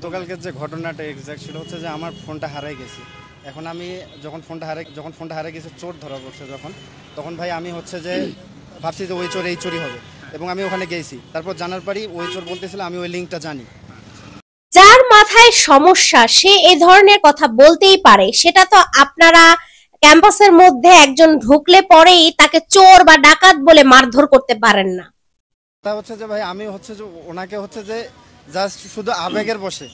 গতকালকের যে ঘটনাটা এক্সাক্ট সেটা হচ্ছে যে আমার ফোনটা হারাই গেছে। এখন আমি যখন ফোনটা হারাই গেছে, চোর ধরা পড়ছে তখন ভাই আমি হচ্ছে যে ভাবছি যে ওই চোর এই চোরই হবে, এবং আমি ওখানে গেছি। তারপর জানার পরই ওই চোর বলতেছিল আমি ওই লিঙ্কটা জানি। যার মাথায় সমস্যা সে এই ধরনের কথা বলতেই পারে, সেটা তো আপনারা ক্যাম্পাসের মধ্যে একজন ঢুকলে পরেই তাকে চোর বা ডাকাত বলে মারধর করতে পারেন না। তা হচ্ছে যে ভাই আমি হচ্ছে যে ওনাকে হচ্ছে যে জাস্ট শুধু আবেগের বশে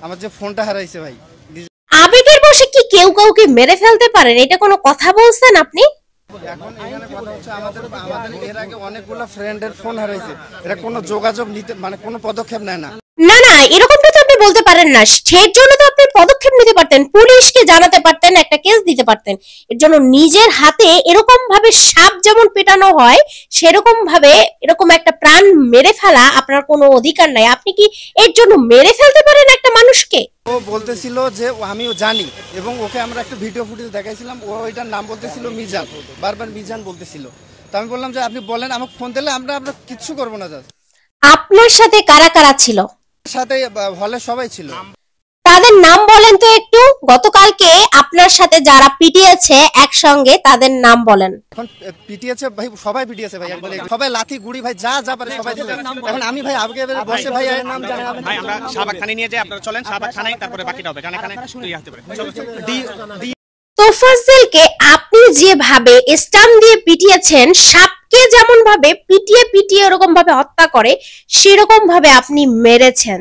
আমার যে ফোনটা হারাইছে ভাই। আবেগের বশে কি কেউ কাউকে মেরে ফেলতে পারেন? এটা কোনো কথা বলছেন আপনি? এখন এখানে কথা হচ্ছে আমাদের এর আগে অনেকগুলো ফ্রেন্ডের ফোন হারাইছে, এটা কোনো যোগাযোগ নিতে মানে কোনো পদক্ষেপ নেয় না। না না, এরকমটা তো আপনি বলতে পারেন না। সেই জন্য তো আপনি পদক্ষেপ নিতে পারতেন, পুলিশকে জানাতে পারতেন, একটা কেস দিতে পারতেন। এর জন্য নিজের হাতে এরকম ভাবে সাপ যেমন পেটানো হয় সেরকম ভাবে এরকম একটা প্রাণ মেরে ফেলা আপনার কোনো অধিকার নাই। আপনি কি এর জন্য মেরে ফেলতে পারেন একটা মানুষকে? ও বলতেছিল যে আমিও জানি, এবং ওকে আমরা একটা ভিডিও ফুটেজ দেখাইছিলাম, ও ওইটার নাম বলতেছিল মিজান, বারবার মিজান বলতেছিল। তো আমি বললাম যে আপনি বলেন, আমাকে ফোন দিলে আমরা কিচ্ছু করবো না। জাস্ট আপনার সাথে কারা কারা ছিল? সাথে হলে সবাই ছিল। তাদের নাম বলেন তো একটু। গতকালকে আপনার সাথে যারা পিটিয়েছে একসঙ্গে তাদের নাম বলেন। এখন পিটিয়েছে ভাই, সবাই পিটিয়েছে ভাই, একবারে সবাই লাঠি গুড়ি ভাই যা যা পারে সবাই দিল। এখন আমি ভাই আগে বসে ভাই এর নাম জানি ভাই, আমরা শাহবাগ থানায় নিয়ে যাই, আপনারা চলেন শাহবাগ থানায়, তারপরে বাকিটা হবে। কারণ এখানে তুই আসতে পারে। চলো তোফাজ্জেলকে আপনি যেভাবে স্টাম্প দিয়ে পিটিয়েছেন, সাপকে যেমন ভাবে পিটিয়ে পিটিয়ে এরকম ভাবে হত্যা করে সেরকম ভাবে আপনি মেরেছেন।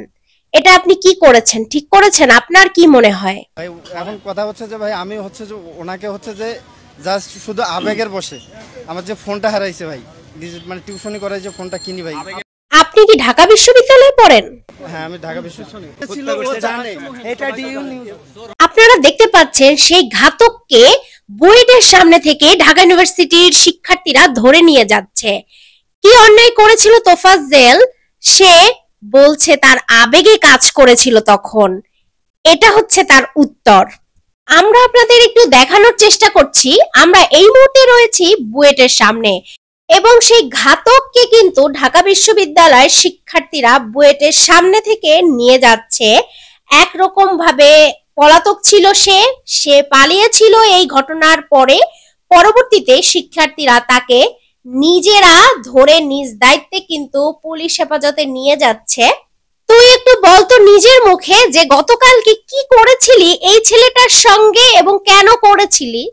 এটা আপনি কি করেছেন? ঠিক করেছেন? আপনার কি মনে হয়? ভাই এখন কথা হচ্ছে যে ভাই আমি হচ্ছে যে ওনাকে হচ্ছে যে জাস্ট শুধু আবেগের বশে আমার যে ফোনটা হারাইছে ভাই, মানে টিউশনি করাই যে ফোনটা কিনি ভাই। আপনি কি ঢাকা বিশ্ববিদ্যালয়ে পড়েন? হ্যাঁ, আমি ঢাকা বিশ্ববিদ্যালয়ে। আপনারা দেখতে পাচ্ছেন সেই ঘাতককে বুয়েটের সামনে থেকে ঢাকা ইউনিভার্সিটির শিক্ষার্থীরা ধরে নিয়ে যাচ্ছে। কি অন্যায় করেছিল তোফাজ্জেল? সে বলছে তার আবেগে কাজ করেছিল তখন। এটা হচ্ছে তার উত্তর। আমরা আপনাদের একটু দেখানোর চেষ্টা করছি। আমরা এই মুহূর্তে রয়েছি বুয়েটের সামনে, এবং সেই ঘাতককে কিন্তু ঢাকা বিশ্ববিদ্যালয়ের শিক্ষার্থীরা বুয়েটের সামনে থেকে নিয়ে যাচ্ছে। একরকম ভাবে পলাতক ছিল সে পালিয়েছিল এই ঘটনার পরে। পরবর্তীতে শিক্ষার্থীরা তাকে নিজেরা ধরে নিজ দায়িত্বে কিন্তু পুলিশ হেফাজতে নিয়ে যাচ্ছে। তুই একটু বলতো নিজের মুখে যে গতকালকে কি করেছিলি এই ছেলেটার সঙ্গে এবং কেন করেছিলি?